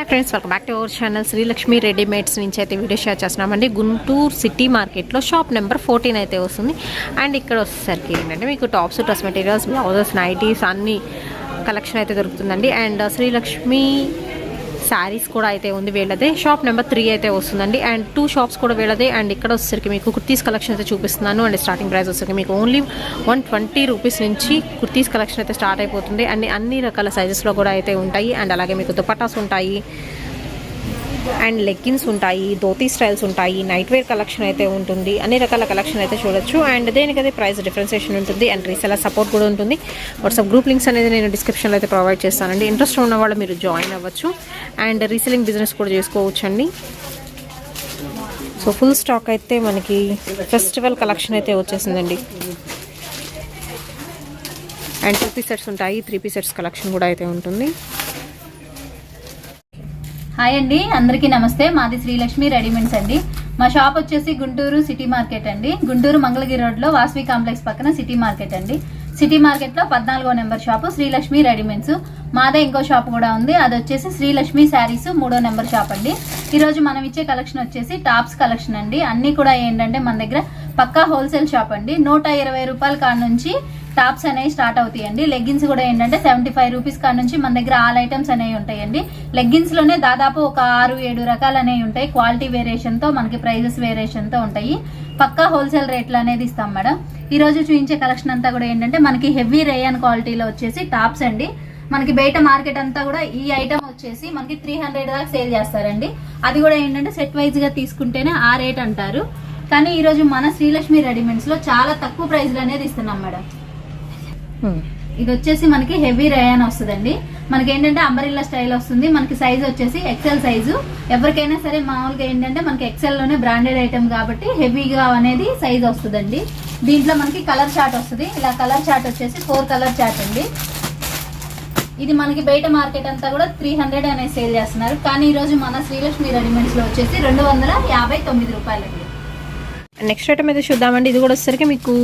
Friends welcome back to our channel Srilakshmi readymades నుంచి అయితే video share చేస్తున్నామండి. గుంటూరు సిటీ మార్కెట్లో షాప్ నెంబర్ 14 అయితే వస్తుంది. అండ్ ఇక్కడ వచ్చేసరికి ఏంటంటే మీకు tops, dress materials, blouses, nighties అన్ని కలెక్షన్ అయితే దొరుకుతుందండి. అండ్ శ్రీలక్ష్మి శారీస్ కూడా అయితే ఉంది వీళ్ళదే. షాప్ నెంబర్ 3 అయితే వస్తుందండి. అండ్ 2 షాప్స్ కూడా వీళ్ళదే. అండ్ ఇక్కడ వచ్చేసరికి మీకు కుర్తీస్ కలెక్షన్ అయితే చూపిస్తున్నాను. అండ్ స్టార్టింగ్ ప్రైస్ వచ్చేసరికి మీకు ఓన్లీ 120 రూపీస్ నుంచి కుర్తీస్ కలెక్షన్ అయితే స్టార్ట్ అయిపోతుంది. అండ్ అన్ని రకాల సైజెస్లో కూడా అయితే ఉంటాయి. అండ్ అలాగే మీకు దుపట్టాస్ ఉంటాయి, అండ్ లెగ్గిన్స్ ఉంటాయి, ధోతీ స్టైల్స్ ఉంటాయి, నైట్ వేర్ కలెక్షన్ అయితే ఉంటుంది. అన్ని రకాల కలెక్షన్ అయితే చూడొచ్చు. అండ్ దేనికైతే ప్రైస్ డిఫరెన్సియేషన్ ఉంటుంది. అండ్ రీసెలర్ సపోర్ట్ కూడా ఉంటుంది. వాట్సాప్ గ్రూప్ లింక్స్ అనేది నేను డిస్క్రిప్షన్లో అయితే ప్రొవైడ్ చేస్తానండి. ఇంట్రెస్ట్ ఉన్న వాళ్ళు మీరు జాయిన్ అవ్వచ్చు. అండ్ రీసెలింగ్ బిజినెస్ కూడా చేసుకోవచ్చు అండి. సో ఫుల్ స్టాక్ అయితే మనకి ఫెస్టివల్ కలెక్షన్ అయితే వచ్చేసిందండి. అండ్ 2 పీస్ సెట్స్ ఉంటాయి, 3 పీస్ సెట్స్ కలెక్షన్ కూడా అయితే ఉంటుంది. హాయ్ అండి, అందరికీ నమస్తే. మాది శ్రీలక్ష్మి రెడీమేడ్స్ అండి. మా షాప్ వచ్చేసి గుంటూరు సిటీ మార్కెట్ అండి. గుంటూరు మంగళగిరి రోడ్ లో వాసవి కాంప్లెక్స్ పక్కన సిటీ మార్కెట్ అండి. సిటీ మార్కెట్ లో 14వ నెంబర్ షాపు శ్రీలక్ష్మి రెడీమేడ్స్. మాదే ఇంకో షాప్ కూడా ఉంది, అది వచ్చేసి శ్రీలక్ష్మి శారీస్ 3వ నెంబర్ షాప్ అండి. ఈ రోజు మనం ఇచ్చే కలెక్షన్ వచ్చేసి టాప్స్ కలెక్షన్ అండి. అన్ని కూడా ఏంటంటే మన దగ్గర పక్కా హోల్సేల్ షాప్ అండి. 120 రూపాయల కాడ నుంచి టాప్స్ అనేవి స్టార్ట్ అవుతాయండి. లెగ్గిన్స్ కూడా ఏంటంటే 75 రూపీస్ కాడ నుంచి మన దగ్గర ఆల్ ఐటమ్స్ అనేవి ఉంటాయండి. లెగ్గిన్స్ లోనే దాదాపు ఒక 6-7 రకాలు అనేవి ఉంటాయి. క్వాలిటీ వేరియేషన్ తో మనకి ప్రైజెస్ వేరియేషన్ తో ఉంటాయి. పక్కా హోల్సేల్ రేట్లు అనేది ఇస్తాం మేడం. ఈ రోజు చూపించే కలెక్షన్ అంతా కూడా ఏంటంటే మనకి హెవీ రేయన్ క్వాలిటీలో వచ్చేసి టాప్స్ అండి. మనకి బయట మార్కెట్ అంతా కూడా ఈ ఐటమ్ వచ్చేసి మనకి 300 దాకా సేల్ చేస్తారండి. అది కూడా ఏంటంటే సెట్ వైజ్ గా తీసుకుంటేనే ఆ రేట్ అంటారు. కానీ ఈ రోజు మన శ్రీలక్ష్మి రెడీమేడ్స్ లో చాలా తక్కువ ప్రైజ్లు అనేది ఇస్తున్నాం మేడం. ఇది వచ్చేసి మనకి హెవీ రేయాన్ వస్తుందండి. మనకి ఏంటంటే అంబరిల్లా స్టైల్ వస్తుంది. మనకి సైజ్ వచ్చేసి ఎక్సెల్ సైజు. ఎవరికైనా సరే మామూలుగా ఏంటంటే మనకి ఎక్సెల్ లోనే బ్రాండెడ్ ఐటమ్ కాబట్టి హెవీగా అనేది సైజ్ వస్తుందండి. దీంట్లో మనకి కలర్ చార్ట్ వస్తుంది. ఇలా కలర్ చార్ట్ వచ్చేసి 4 కలర్ చార్ట్ అండి. ఇది మనకి బయట మార్కెట్ అంతా కూడా 300 అనేది సేల్ చేస్తున్నారు. కానీ ఈ రోజు మన శ్రీలక్ష్మి రెడీమేడ్స్ లో వచ్చేసి 259 రూపాయలండి. నెక్స్ట్ ఐటమ్ అయితే చూద్దామండి. ఇది కూడా వచ్చేసరికి మీకు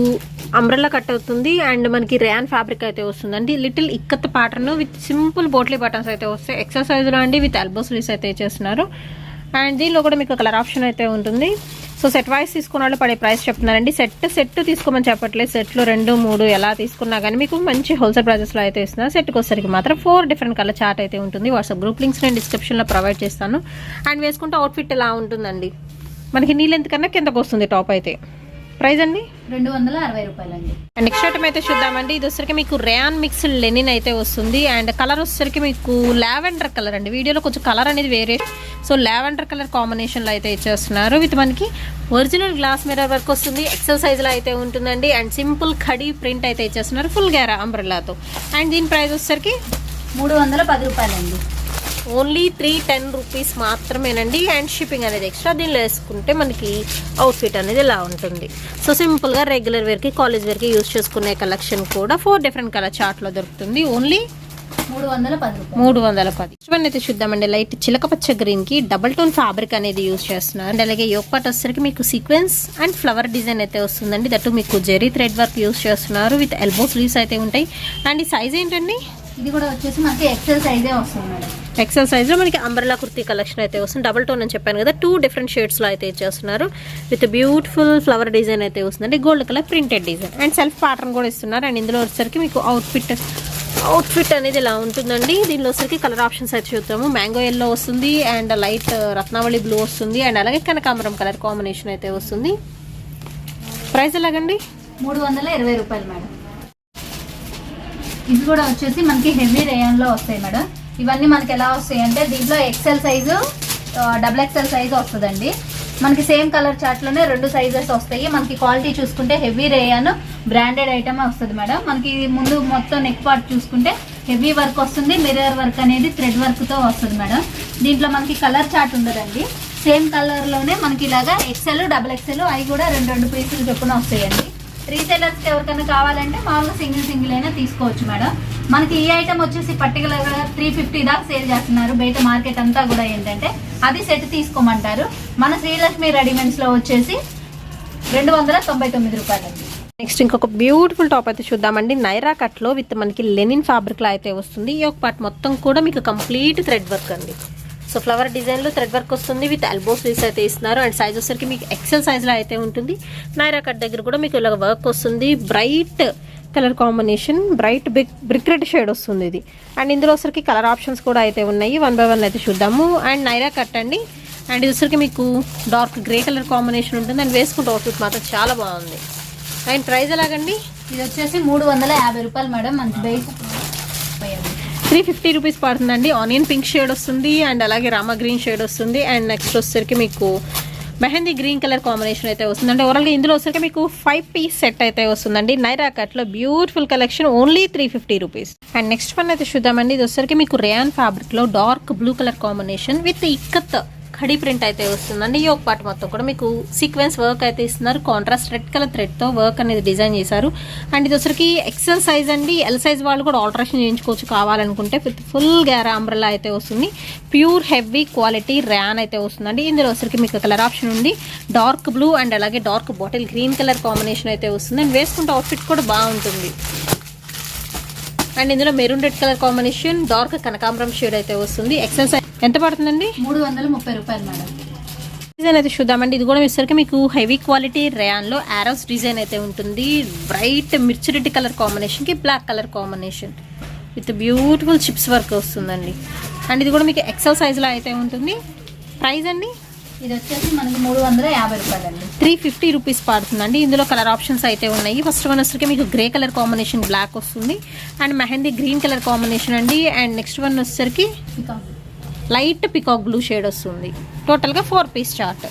అంబ్రెల్లా కట్ అవుతుంది. అండ్ మనకి రేయాన్ ఫ్యాబ్రిక్ అయితే వస్తుందండి. Little ikat pattern with simple potli buttons అయితే వస్తాయి. ఎక్సర్సైజ్ లో అండి విత్ ఎల్బో స్లీవ్స్ అయితే చేస్తున్నారు. అండ్ దీనిలో కూడా మీకు కలర్ ఆప్షన్ అయితే ఉంటుంది. సో సెట్ వైస్ తీసుకున్న వాళ్ళు పడే ప్రైస్ చెప్తున్నారండి. సెట్ తీసుకోమని చెప్పట్లేదు. సెట్లో 2, 3 ఎలా తీసుకున్నా కానీ మీకు మంచి హోల్సేల్ ప్రైజెస్లో అయితే ఇస్తున్నారు. సెట్కి వచ్చేసరికి మాత్రం 4 డిఫరెంట్ కలర్ చార్ట్ అయితే ఉంటుంది. వాట్సాప్ గ్రూప్ లింక్స్ నేను డిస్క్రిప్షన్లో ప్రొవైడ్ చేస్తాను. అండ్ వేసుకుంటే అవుట్ఫిట్ ఎలా ఉంటుందండి, మనకి నీ లెంత్ కన్నా కిందకు వస్తుంది టాప్ అయితే. ప్రైస్ అండి 260 రూపాయలండి. అండ్ నెక్స్ట్ ఐటమ్ అయితే చూద్దామండి. ఇది వచ్చేసరికి మీకు రేయాన్ మిక్స్డ్ లెనిన్ అయితే వస్తుంది. అండ్ కలర్ వచ్చేసరికి మీకు లావెండర్ కలర్ అండి. వీడియోలో కొంచెం కలర్ అనేది వేరే. సో లావెండర్ కలర్ కాంబినేషన్లో అయితే ఇచ్చేస్తున్నారు. విత్ మనకి ఒరిజినల్ గ్లాస్ మిర్రర్ వర్క్ వస్తుంది. ఎక్సెల్ సైజ్లో అయితే ఉంటుందండి. అండ్ సింపుల్ ఖడీ ప్రింట్ అయితే ఇచ్చేస్తున్నారు ఫుల్ గేరా అంబ్రెల్లాతో. అండ్ దీని ప్రైస్ వచ్చేసరికి 310 రూపాయలండి. ఓన్లీ 310 రూపీస్ మాత్రమేనండి. అండ్ షిప్పింగ్ అనేది ఎక్స్ట్రా. దీనిలో వేసుకుంటే మనకి అవుట్ఫిట్ అనేది ఇలా ఉంటుంది. సో సింపుల్గా రెగ్యులర్ వేర్కి, కాలేజ్ వేర్కి యూజ్ చేసుకునే కలెక్షన్ కూడా 4 డిఫరెంట్ కలర్ చార్ట్లో దొరుకుతుంది. ఓన్లీ 310. ఇవన్నీ అయితే చూద్దామండి. లైట్ చిలక పచ్చ గ్రీన్ కి డబుల్ టోన్ ఫ్యాబ్రిక్ అనేది యూజ్ చేస్తున్నారు. అండ్ అలాగే యోక్ పార్ట్ వచ్చేసరికి మీకు సీక్వెన్స్ అండ్ ఫ్లవర్ డిజైన్ అయితే వస్తుందండి. దట్టు మీకు జెరీ థ్రెడ్ వర్క్ యూజ్ చేస్తున్నారు. విత్ ఎల్బో స్లీవ్స్ అయితే ఉంటాయి. అండ్ ఈ సైజ్ ఏంటండి, ఇది కూడా వచ్చేసి మనకి ఎక్సెల్ సైజే వస్తుంది మేడం. ఎక్సెల్ సైజ్ లో మనకి అంబ్రెల్లా కుర్తీ కలెక్షన్ అయితే వస్తుంది. డబుల్ టోన్ అని చెప్పాను కదా, 2 డిఫరెంట్ షేడ్స్ లో అయితే ఇచ్చేస్తున్నారు. విత్ బ్యూటిఫుల్ ఫ్లవర్ డిజైన్ అయితే వస్తుందండి. Gold colour printed design and self pattern కూడా ఇస్తున్నారు. అండ్ ఇందులో వచ్చేసరికి మీకు అవుట్ఫిట్ అనేది ఇలా ఉంటుందండి. దీనిలో వచ్చరికి కలర్ ఆప్షన్స్ అయితే చూద్దాము. మ్యాంగో ఎల్లో వస్తుంది. అండ్ లైట్ రత్నావళి బ్లూ వస్తుంది. అండ్ అలాగే కనకాంబరం కలర్ కాంబినేషన్ అయితే వస్తుంది. ప్రైస్ ఎలాగండి, 320 రూపాయలు మేడం. ఇది కూడా వచ్చేసి మనకి హెవీ రేయాన్ లో వస్తాయి మేడం. ఇవన్నీ మనకి ఎలా వస్తాయి అంటే దీంట్లో XL size, double XL size వస్తుందండి. మనకి సేమ్ కలర్ చార్ట్ లోనే 2 సైజెస్ వస్తాయి. మనకి క్వాలిటీ చూసుకుంటే హెవీ రేయాన్ బ్రాండెడ్ ఐటమ్ వస్తుంది మేడం. మనకి ముందు మొత్తం నెక్ పార్ట్ చూసుకుంటే హెవీ వర్క్ వస్తుంది. మిర్రర్ వర్క్ అనేది థ్రెడ్ వర్క్ తో వస్తుంది మేడం. దీంట్లో మనకి కలర్ చార్ట్ ఉండదండి. సేమ్ కలర్ లోనే మనకి ఇలాగా ఎక్సెల్, డబుల్ ఎక్సెల్ అవి కూడా 2 పీసులు చొప్పున వస్తాయండి. రీసెలర్స్ కి ఎవరికైనా కావాలంటే మామూలుగా సింగిల్ అయినా తీసుకోవచ్చు మేడం. మనకి ఈ ఐటమ్ వచ్చేసి పర్టికులర్ గా 350 దాకా సేల్ చేస్తున్నారు. బయట మార్కెట్ అంతా కూడా ఏంటంటే అది సెట్ తీసుకోమంటారు. మన శ్రీలక్ష్మి రెడీమేడ్స్ లో వచ్చేసి 299 రూపాయలండి. నెక్స్ట్ ఇంకొక బ్యూటిఫుల్ టాప్ అయితే చూద్దామండి. నైరా కట్ లో విత్ మనకి లెనిన్ ఫ్యాబ్రిక్ లో అయితే వస్తుంది. ఈ ఒక పార్ట్ మొత్తం కూడా మీకు కంప్లీట్ థ్రెడ్ వర్క్ అండి. సో ఫ్లవర్ డిజైన్లో థ్రెడ్ వర్క్ వస్తుంది విత్ ఎల్బో స్లీవ్స్ అయితే ఇస్తున్నారు. అండ్ సైజ్ వచ్చేసరికి మీకు ఎక్సెల్ సైజ్లో అయితే ఉంటుంది. నైరా కట్ దగ్గర కూడా మీకు ఇలా వర్క్ వస్తుంది. Bright colour combination, bright brick red shade వస్తుంది ఇది. అండ్ ఇందులో వచ్చరికి కలర్ ఆప్షన్స్ కూడా అయితే ఉన్నాయి. 1 by 1 అయితే చూద్దాము. అండ్ నైరా కట్ అండి. అండ్ ఇది వచ్చరికి మీకు డార్క్ గ్రే కలర్ కాంబినేషన్ ఉంటుంది. అండ్ వేసుకుంటే అవుట్ఫిట్ మాత్రం చాలా బాగుంది. అండ్ ప్రైస్ ఎలాగండి? ఇది వచ్చేసి 350 రూపాయలు మేడం. మనకి బయట 350 రూపీస్ పడుతుందండి. ఆనియన్ పింక్ షేడ్ వస్తుంది. అండ్ అలాగే రామా గ్రీన్ షేడ్ వస్తుంది. అండ్ నెక్స్ట్ వచ్చేసరికి మీకు మెహందీ గ్రీన్ కలర్ కాంబినేషన్ అయితే వస్తుంది. అంటే ఓవరాల్గా ఇందులో వచ్చరికి మీకు 5 piece సెట్ అయితే వస్తుందండి. నైరా కట్లో beautiful collection, only 350 rupees. And next one అయితే చూద్దామండి. ఇది వచ్చరికి మీకు రేయాన్ ఫ్యాబ్రిక్లో dark blue colour combination with ikat khadi print అయితే వస్తుందండి. ఈ ఒక పార్ట్ మొత్తం కూడా మీకు సీక్వెన్స్ వర్క్ అయితే ఇస్తున్నారు. కాంట్రాస్ట్ రెడ్ కలర్ థ్రెడ్తో వర్క్ అనేది డిజైన్ చేశారు. అండ్ ఇది వచ్చరికి ఎక్సెల్ సైజ్ అండి. ఎల్ సైజ్ వాళ్ళు కూడా ఆల్టరేషన్ చేయించుకోవచ్చు కావాలనుకుంటే. విత్ ఫుల్ గ్యారా అంబ్రెల్లా అయితే వస్తుంది. ప్యూర్ హెవీ క్వాలిటీ ర్యాన్ అయితే వస్తుందండి. ఇందులో వచ్చరికి మీకు కలర్ ఆప్షన్ ఉంది. డార్క్ బ్లూ అండ్ అలాగే dark bottle green colour combination అయితే వస్తుంది. అండ్ వేసుకుంటే అవుట్ఫిట్ కూడా బాగుంటుంది. అండ్ ఇందులో maroon red colour combination, dark కనకాంబరం షేడ్ అయితే వస్తుంది. ఎక్సెల్ సైజ్ ఎంత పడుతుందండి? 330 రూపాయలు మేడం. డిజైన్ అయితే చూద్దామండి. ఇది కూడా వచ్చేసరికి మీకు హెవీ క్వాలిటీ రేయాన్లో ఆరోస్ డిజైన్ అయితే ఉంటుంది. బ్రైట్ మిర్చి రెడ్ కలర్ కాంబినేషన్కి black colour combination with beautiful chips work వస్తుందండి. అండ్ ఇది కూడా మీకు ఎక్సెల్ సైజ్లో అయితే ఉంటుంది. ప్రైస్ అండి? ఇది వచ్చేసి మనకి 350 రూపాయలు అండి. 350 రూపీస్ పడుతుందండి. ఇందులో కలర్ ఆప్షన్స్ అయితే ఉన్నాయి. ఫస్ట్ వన్ వచ్చరికి మీకు గ్రే కలర్ కాంబినేషన్ బ్లాక్ వస్తుంది. And mehndi green colour combination అండి. అండ్ నెక్స్ట్ వన్ వచ్చేసరికి లైట్ పికాక్ బ్లూ షేడ్ వస్తుంది. టోటల్గా 4 piece చార్ట్.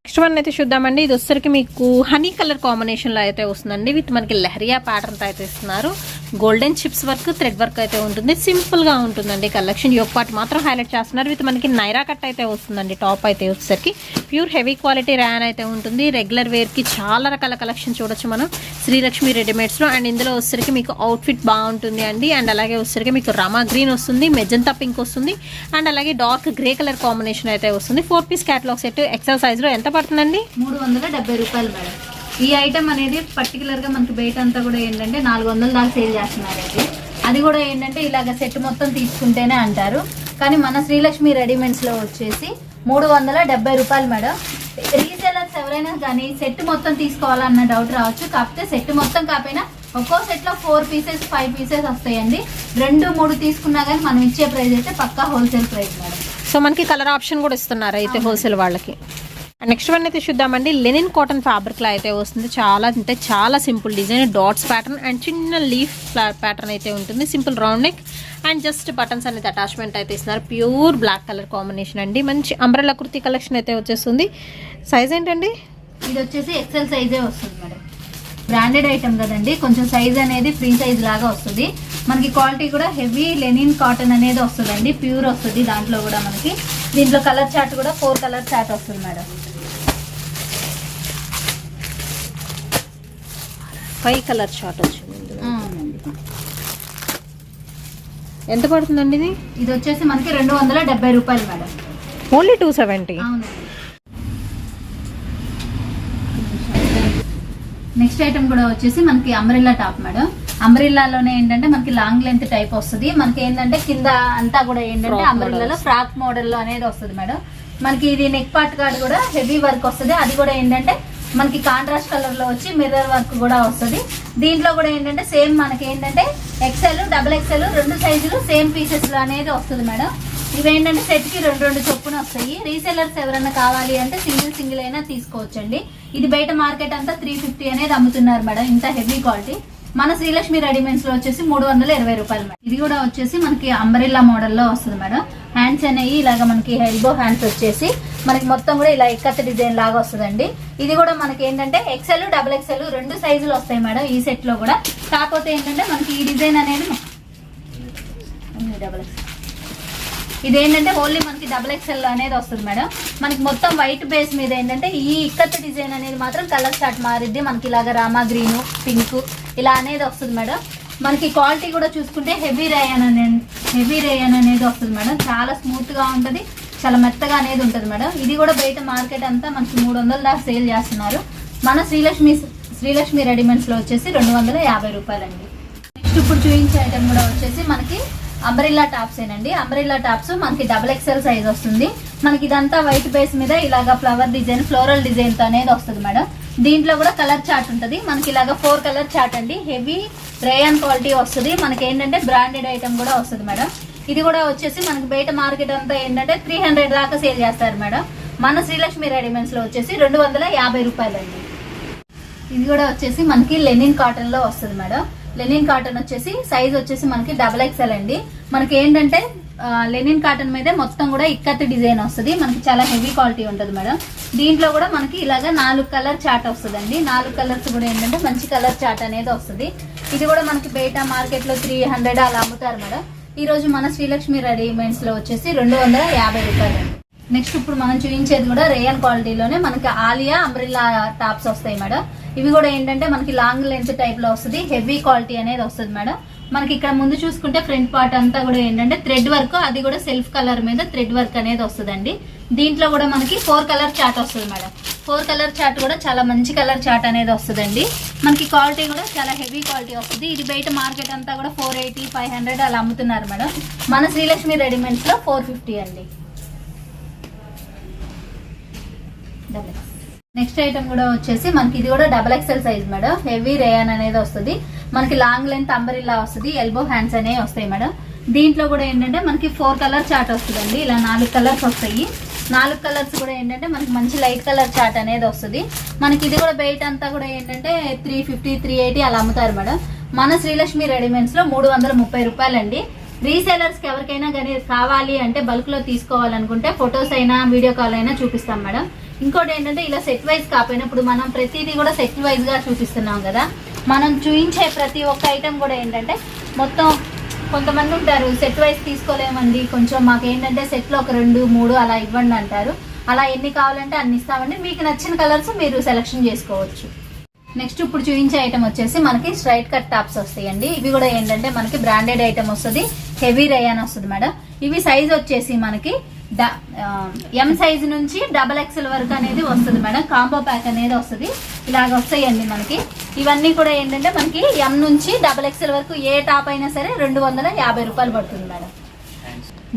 నెక్స్ట్ వన్ అయితే చూద్దామండి. ఇది వచ్చరికి మీకు హనీ కలర్ కాంబినేషన్లో అయితే వస్తుందండి. విత్ మనకి లెహరియా ప్యాటర్న్తో అయితే ఇస్తున్నారు. Golden chips work, thread work అయితే ఉంటుంది. సింపుల్గా ఉంటుందండి కలెక్షన్. ఈ పార్ట్ మాత్రం హైలైట్ చేస్తున్నారు. విత్ మనకి నైరా కట్ అయితే వస్తుందండి. టాప్ అయితే వచ్చేసరికి ప్యూర్ హెవీ క్వాలిటీ ర్యాన్ అయితే ఉంటుంది. రెగ్యులర్ వేర్కి చాలా రకాల కలెక్షన్ చూడొచ్చు మనం శ్రీలక్ష్మి రెడీమేడ్స్లో. అండ్ ఇందులో వచ్చేసరికి మీకు అవుట్ఫిట్ బాగుంటుంది అండి. అండ్ అలాగే వచ్చేసరికి మీకు రామా గ్రీన్ వస్తుంది, మెజంతా పింక్ వస్తుంది. అండ్ అలాగే డార్క్ గ్రే కలర్ కాంబినేషన్ అయితే వస్తుంది. 4 piece క్యాటలాగ్ సెట్ ఎక్సెల్ సైజ్లో ఎంత పడుతుందండి? 370 రూపాయలు మేడం. ఈ ఐటమ్ అనేది పర్టికులర్గా మనకి బయట అంతా కూడా ఏంటంటే 400 దాకా సేల్ చేస్తున్నారండి. అది కూడా ఏంటంటే ఇలాగ సెట్ మొత్తం తీసుకుంటేనే అంటారు. కానీ మన శ్రీలక్ష్మి రెడీమేడ్స్లో వచ్చేసి 370 రూపాయలు మేడం. రీసేలర్స్ ఎవరైనా కానీ సెట్ మొత్తం తీసుకోవాలన్న డౌట్ రావచ్చు. కాకపోతే సెట్ మొత్తం కాకపోయినా ఒక్కో సెట్లో 4 pieces 5 pieces వస్తాయండి. 2 3 తీసుకున్నా కానీ మనం ఇచ్చే ప్రైస్ అయితే పక్కా హోల్సేల్ ప్రైస్ మేడం. సో మనకి కలర్ ఆప్షన్ కూడా ఇస్తున్నారు అయితే హోల్సేల్ వాళ్ళకి. నెక్స్ట్ వన్ అయితే చూద్దామండి. లెనిన్ కాటన్ ఫ్యాబ్రిక్లో అయితే వస్తుంది. చాలా అంటే చాలా simple design, dots pattern and చిన్న లీఫ్ ప్యాటర్న్ అయితే ఉంటుంది. Simple round neck and just buttons అనేది అటాచ్మెంట్ అయితే ఇస్తున్నారు. ప్యూర్ బ్లాక్ కలర్ కాంబినేషన్ అండి. మంచి అంబ్రెల్లా కుర్తీ కలెక్షన్ అయితే వచ్చేస్తుంది. సైజ్ ఏంటండి? ఇది వచ్చేసి ఎక్సెల్ సైజే వస్తుంది మేడం. బ్రాండెడ్ ఐటమ్ కదండి, కొంచెం సైజ్ అనేది ఫ్రీ సైజ్ లాగా వస్తుంది. మనకి క్వాలిటీ కూడా హెవీ లెనిన్ కాటన్ అనేది వస్తుందండి. ప్యూర్ వస్తుంది. దాంట్లో కూడా మనకి దీంట్లో కలర్ చార్ట్ కూడా 4 కలర్ చార్ట్ వస్తుంది మేడం. 5 కలర్ చార్ట్ వచ్చింది. ఎంత పడుతుందండి ఇది? ఇది వచ్చేసి మనకి 270 రూపాయలు మేడం. ఓన్లీ 270. అవునండి. నెక్స్ట్ ఐటమ్ కూడా వచ్చేసి మనకి అంబ్రెల్లా టాప్ మేడం. అంబ్రెల్లాలోనే ఏంటంటే మనకి లాంగ్ లెంత్ టైప్ వస్తుంది. మనకి ఏంటంటే కింద అంతా కూడా ఏంటంటే అంబ్రెల్లాలో ఫ్రాక్ మోడల్లో అనేది వస్తుంది మేడం. మనకి ఇది నెక్ పార్ట్ కార్డ్ కూడా హెవీ వర్క్ వస్తుంది. అది కూడా ఏంటంటే మనకి కాంట్రాస్ట్ కలర్ లో వచ్చి మిర్రర్ వర్క్ కూడా వస్తుంది. దీంట్లో కూడా ఏంటంటే సేమ్ మనకి ఏంటంటే ఎక్సెల్, XXL 2 సైజులు సేమ్ పీసెస్ లో అనేది వస్తుంది మేడం. ఇవేంటంటే సెట్ కి 2 చొప్పున వస్తాయి. రీసెలర్స్ ఎవరైనా కావాలి అంటే సింగిల్ అయినా తీసుకోవచ్చండి. ఇది బయట మార్కెట్ అంతా 350 అనేది అమ్ముతున్నారు మేడం. ఇంత హెవీ క్వాలిటీ. మన శ్రీలక్ష్మి రెడీమేడ్స్ లో వచ్చేసి 320 రూపాయలు మేడం. ఇది కూడా వచ్చేసి మనకి అంబ్రెల్లా మోడల్లో వస్తుంది మేడం. హ్యాండ్స్ అనేవి ఇలాగ మనకి ఎల్బో హ్యాండ్స్ వచ్చేసి మనకి మొత్తం కూడా ఇలా ఇక్కత్ డిజైన్ లాగా వస్తుందండి. ఇది కూడా మనకి ఏంటంటే XXL, XXL 2 సైజులు వస్తాయి మేడం ఈ సెట్ లో కూడా. కాకపోతే ఏంటంటే మనకి ఈ డిజైన్ అనేది ఇదేంటంటే ఓన్లీ మనకి XXL అనేది వస్తుంది మేడం. మనకి మొత్తం వైట్ బేస్ మీద ఏంటంటే ఈ ఇక్కత్ డిజైన్ అనేది మాత్రం కలర్ స్టార్ట్ మారిద్ది. మనకి ఇలాగ రామా గ్రీన్, పింక్ ఇలా అనేది వస్తుంది మేడం. మనకి క్వాలిటీ కూడా చూసుకుంటే హెవీ రేయన్ అనేది వస్తుంది మేడం. చాలా స్మూత్ గా ఉంటుంది, చాలా మెత్తగా అనేది ఉంటుంది మేడం. ఇది కూడా బయట మార్కెట్ అంతా మనకి 300 దాకా సేల్ చేస్తున్నారు. మన శ్రీలక్ష్మి రెడీమేడ్స్ లో వచ్చేసి 250 రూపాయలండి. నెక్స్ట్ ఇప్పుడు చూపించే ఐటమ్ కూడా వచ్చేసి మనకి అంబ్రెల్లా టాప్స్ ఏనండి. అంబ్రెల్లా టాప్స్ మనకి XXL సైజ్ వస్తుంది. మనకి ఇదంతా వైట్ బేస్ మీద ఇలాగా ఫ్లవర్ డిజైన్, ఫ్లోరల్ డిజైన్ తో అనేది వస్తుంది మేడం. దీంట్లో కూడా కలర్ చార్ట్ ఉంటుంది మనకి. ఇలాగా 4 కలర్ చార్ట్ అండి. హెవీ రేయాన్ క్వాలిటీ వస్తుంది మనకి. ఏంటంటే బ్రాండెడ్ ఐటమ్ కూడా వస్తుంది మేడం. ఇది కూడా వచ్చేసి మనకి బయట మార్కెట్ అంతా ఏంటంటే 300 దాకా సేల్ చేస్తారు మేడం. మన శ్రీలక్ష్మి రెడీమేడ్స్ లో వచ్చేసి 250 రూపాయలండి. ఇది కూడా వచ్చేసి మనకి లెనిన్ కాటన్ లో వస్తుంది మేడం. లెనిన్ కాటన్ వచ్చేసి సైజ్ వచ్చేసి మనకి XXL అండి. మనకి ఏంటంటే లెనిన్ కాటన్ మీద మొత్తం కూడా ఇక్కత్ డిజైన్ వస్తుంది మనకి. చాలా హెవీ క్వాలిటీ ఉంటుంది మేడం. దీంట్లో కూడా మనకి ఇలాగా 4 కలర్ చార్ట్ వస్తుందండి. 4 కలర్స్ కూడా ఏంటంటే మంచి కలర్ చార్ట్ అనేది వస్తుంది. ఇది కూడా మనకి బయట మార్కెట్ లో 300 అలా అమ్ముతారు మేడం. ఈ రోజు మన శ్రీలక్ష్మి రెడీమేడ్స్ లో వచ్చేసి 250 రూపాయలండి. నెక్స్ట్ ఇప్పుడు మనం చూపించేది కూడా రేయన్ క్వాలిటీలోనే మనకి ఆలియా అంబ్రెల్లా టాప్స్ వస్తాయి మేడం. ఇవి కూడా ఏంటంటే మనకి లాంగ్ లెంత్ టైప్ లో వస్తుంది. హెవీ క్వాలిటీ అనేది వస్తుంది మేడం. మనకి ఇక్కడ ముందు చూసుకుంటే ఫ్రంట్ పార్ట్ అంతా కూడా ఏంటంటే థ్రెడ్ వర్క్, అది కూడా సెల్ఫ్ కలర్ మీద థ్రెడ్ వర్క్ అనేది వస్తుందండి. దీంట్లో కూడా మనకి 4 కలర్ చార్ట్ వస్తుంది మేడం. 4 కలర్ చార్ట్ కూడా చాలా మంచి కలర్ చార్ట్ అనేది వస్తుందండి. మనకి క్వాలిటీ కూడా చాలా హెవీ క్వాలిటీ వస్తుంది. ఇది బయట మార్కెట్ అంతా కూడా 480, 500 అలా అమ్ముతున్నారు మేడం. మన శ్రీలక్ష్మి రెడీమేడ్స్ లో 450 అండి. నెక్స్ట్ ఐటమ్ కూడా వచ్చేసి మనకి ఇది కూడా XXL size madam. Heavy rayon అనేది వస్తుంది మనకి. లాంగ్ లెంత్ అంబరిల్లా వస్తుంది. ఎల్బో హ్యాండ్స్ అనేవి వస్తాయి మేడం. దీంట్లో కూడా ఏంటంటే మనకి 4 కలర్ చార్ట్ వస్తుందండి. ఇలా 4 కలర్స్ వస్తాయి. 4 కలర్స్ కూడా ఏంటంటే మనకి మంచి లైట్ కలర్ చార్ట్ అనేది వస్తుంది మనకి. ఇది కూడా బయట అంతా కూడా ఏంటంటే 350, 380 అలా అమ్ముతారు మేడం. మన శ్రీలక్ష్మి రెడీమేడ్స్ లో 330 రూపాయలండి. రీసేలర్స్ కి ఎవరికైనా కానీ కావాలి అంటే బల్క్ లో తీసుకోవాలనుకుంటే ఫొటోస్ అయినా వీడియో కాల్ అయినా చూపిస్తాం మేడం. ఇంకోటి ఏంటంటే ఇలా సెట్ వైజ్ కాకపోయినప్పుడు మనం ప్రతిదీ కూడా సెట్ వైజ్ గా చూపిస్తున్నాం కదా. మనం చూపించే ప్రతి ఒక్క ఐటమ్ కూడా ఏంటంటే మొత్తం కొంతమంది ఉంటారు సెట్ వైజ్ తీసుకోలేమండి, కొంచెం మాకు ఏంటంటే సెట్ లో ఒక 2, 3 అలా ఇవ్వండి అంటారు. అలా ఎన్ని కావాలంటే అన్ని ఇస్తామండి. మీకు నచ్చిన కలర్స్ మీరు సెలెక్షన్ చేసుకోవచ్చు. నెక్స్ట్ ఇప్పుడు చూపించే ఐటమ్ వచ్చేసి మనకి స్ట్రైట్ కట్ టాప్స్ వస్తాయండి. ఇవి కూడా ఏంటంటే మనకి బ్రాండెడ్ ఐటమ్ వస్తుంది. హెవీ రేయాన్ వస్తుంది మేడం. ఇవి సైజ్ వచ్చేసి మనకి M సైజ్ నుంచి XXL వరకు అనేది వస్తుంది మేడం. కాంబో ప్యాక్ అనేది వస్తుంది. ఇలాగ వస్తాయండి మనకి. ఇవన్నీ కూడా ఏంటంటే మనకి M నుంచి XXL వరకు ఏ టాప్ అయినా సరే 250 రూపాయలు పడుతుంది మేడం.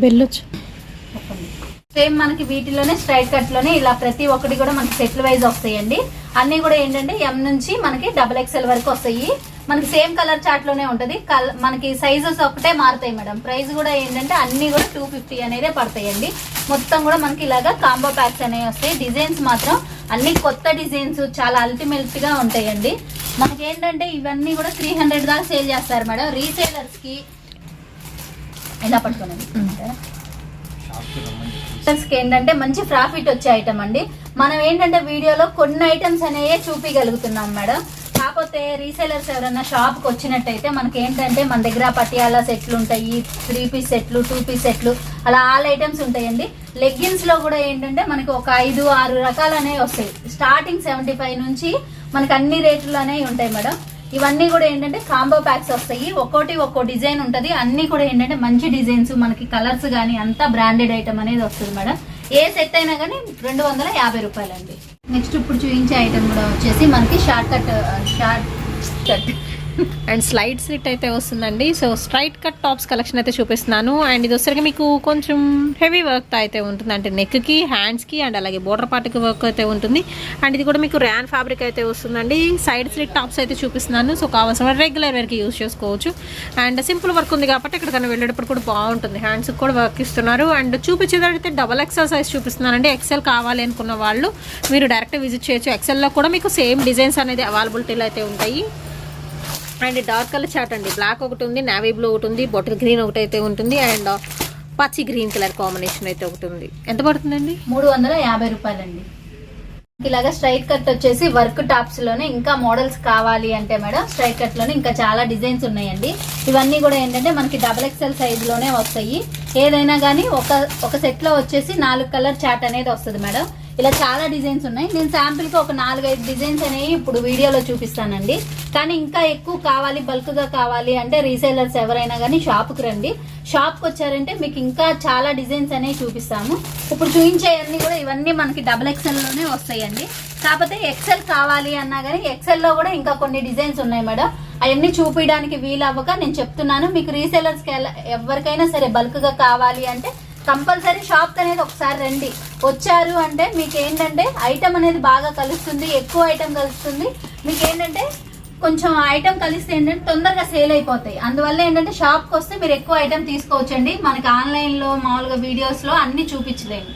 బెల్లొచ్చు సేమ్ మనకి వీటిలోనే స్ట్రైట్ కట్ లోనే ఇలా ప్రతి ఒక్కటి కూడా మనకి సెటిల్ వైజ్ వస్తాయండి. అన్ని కూడా ఏంటంటే M నుంచి మనకి XXL వరకు వస్తాయి. మనకి సేమ్ కలర్ చార్ట్ లోనే ఉంటది. మనకి సైజెస్ ఒకటే మారుతాయి మేడం. ప్రైస్ కూడా ఏంటంటే అన్ని కూడా 250 అనేదే పడతాయండి. మొత్తం కూడా మనకి ఇలాగా కాంబో ప్యాక్స్ అనేవి వస్తాయి. డిజైన్స్ మాత్రం అన్ని కొత్త డిజైన్స్ చాలా అల్టిమేట్ గా ఉంటాయండి. మనకి ఏంటంటే ఇవన్నీ కూడా 300 దాకా సేల్ చేస్తారు మేడం. రీసేలర్స్ కి ఇలా పట్టుకోండి. ఏంటంటే మంచి ప్రాఫిట్ వచ్చే ఐటమ్ అండి. మనం ఏంటంటే వీడియోలో కొన్ని ఐటమ్స్ అనేవి చూపించగలుగుతున్నాం మేడం. కాకపోతే రీసేలర్స్ ఎవరైనా షాప్ కి వచ్చినట్టయితే మనకి ఏంటంటే మన దగ్గర పటియాలా సెట్లు ఉంటాయి, 3 పీస్ సెట్లు, 2 పీస్ సెట్లు అలా ఆల్ ఐటమ్స్ ఉంటాయండి. లెగ్గిన్స్ లో కూడా ఏంటంటే మనకి ఒక 5, 6 రకాలు అనేవి వస్తాయి. స్టార్టింగ్ 75 నుంచి మనకి అన్ని రేట్లు అనేవి ఉంటాయి మేడం. ఇవన్నీ కూడా ఏంటంటే కాంబో ప్యాక్స్ వస్తాయి. ఒక్కో డిజైన్ ఉంటది. అన్ని కూడా ఏంటంటే మంచి డిజైన్స్, మనకి కలర్స్ గానీ అంతా బ్రాండెడ్ ఐటమ్ అనేది వస్తుంది మేడం. ఏ సెట్ అయినా కానీ 250 రూపాయలండి. నెక్స్ట్ ఇప్పుడు చూపించే ఐటమ్ కూడా వచ్చేసి మనకి short cut and slide slit అయితే వస్తుందండి. So straight cut tops collection అయితే చూపిస్తున్నాను. అండ్ ఇది వచ్చరికి మీకు కొంచెం హెవీ వర్క్ అయితే ఉంటుంది. అంటే నెక్కి, హ్యాండ్స్కి అండ్ అలాగే బోర్డర్ పార్ట్కి వర్క్ అయితే ఉంటుంది. అండ్ ఇది కూడా మీకు ర్యాన్ ఫ్యాబ్రిక్ అయితే వస్తుందండి. సైడ్ స్లిట్ టాప్స్ అయితే చూపిస్తున్నాను. సో కావాల్సిన రెగ్యులర్ వేర్కి యూజ్ చేసుకోవచ్చు. అండ్ సింపుల్ వర్క్ ఉంది కాబట్టి ఎక్కడికైనా వెళ్ళేటప్పుడు కూడా బాగుంటుంది. హ్యాండ్స్కి కూడా వర్క్ ఇస్తున్నారు. అండ్ చూపించేదైతే XXL సైజ్ చూపిస్తున్నానండి. XL కావాలి అనుకున్న వాళ్ళు మీరు డైరెక్ట్ విజిట్ చేయొచ్చు. XLలో కూడా మీకు సేమ్ డిజైన్స్ అనేది అవైలబిలిటీలో అయితే ఉంటాయి. అండ్ డార్క్ కలర్ చార్ట్ అండి. బ్లాక్ ఒకటి ఉంది, నేవీ బ్లూ ఒకటి ఉంది, బాటిల్ గ్రీన్ ఒకటి అయితే ఉంటుంది, అండ్ పచ్చి గ్రీన్ కలర్ కాంబినేషన్ అయితే ఒకటి ఉంది. ఎంత పడుతుందండి? 350 రూపాయలండి. ఇలాగా స్ట్రైట్ కట్ వచ్చేసి వర్క్ టాప్స్ లోనే ఇంకా మోడల్స్ కావాలి అంటే మేడం స్ట్రైట్ కట్ లోనే ఇంకా చాలా డిజైన్స్ ఉన్నాయండి. ఇవన్నీ కూడా ఏంటంటే మనకి XXL సైజ్ లోనే వస్తాయి. ఏదైనా కానీ ఒక సెట్ లో వచ్చేసి 4 కలర్ చార్ట్ అనేది వస్తుంది మేడం. ఇలా చాలా డిజైన్స్ ఉన్నాయి. నేను శాంపిల్ కి ఒక 4-5 డిజైన్స్ అనేవి ఇప్పుడు వీడియోలో చూపిస్తానండి. కానీ ఇంకా ఎక్కువ కావాలి, బల్క్ గా కావాలి అంటే రీసేలర్స్ ఎవరైనా కానీ షాప్ కు రండి. షాప్ కు వచ్చారంటే మీకు ఇంకా చాలా డిజైన్స్ అనేవి చూపిస్తాము. ఇప్పుడు చూపించేవన్నీ కూడా ఇవన్నీ మనకి XXL లోనే వస్తాయండి. కాకపోతే XL కావాలి అన్నా కానీ XL లో కూడా ఇంకా కొన్ని డిజైన్స్ ఉన్నాయి మేడం. అవన్నీ చూపించడానికి వీలు అవ్వక నేను చెప్తున్నాను. మీకు రీసెలర్స్ కి ఎవరికైనా సరే బల్క్ గా కావాలి అంటే కంపల్సరీ షాప్ అనేది ఒకసారి రండి. వచ్చారు అంటే మీకు ఏంటంటే ఐటమ్ అనేది బాగా కలుస్తుంది, ఎక్కువ ఐటమ్ కలుస్తుంది. మీకు ఏంటంటే కొంచెం ఐటమ్ కలిస్తే ఏంటంటే తొందరగా సేల్ అయిపోతాయి. అందువల్ల ఏంటంటే షాప్కి వస్తే మీరు ఎక్కువ ఐటమ్ తీసుకోవచ్చండి. మనకి ఆన్లైన్లో మామూలుగా వీడియోస్లో అన్ని చూపించలేము.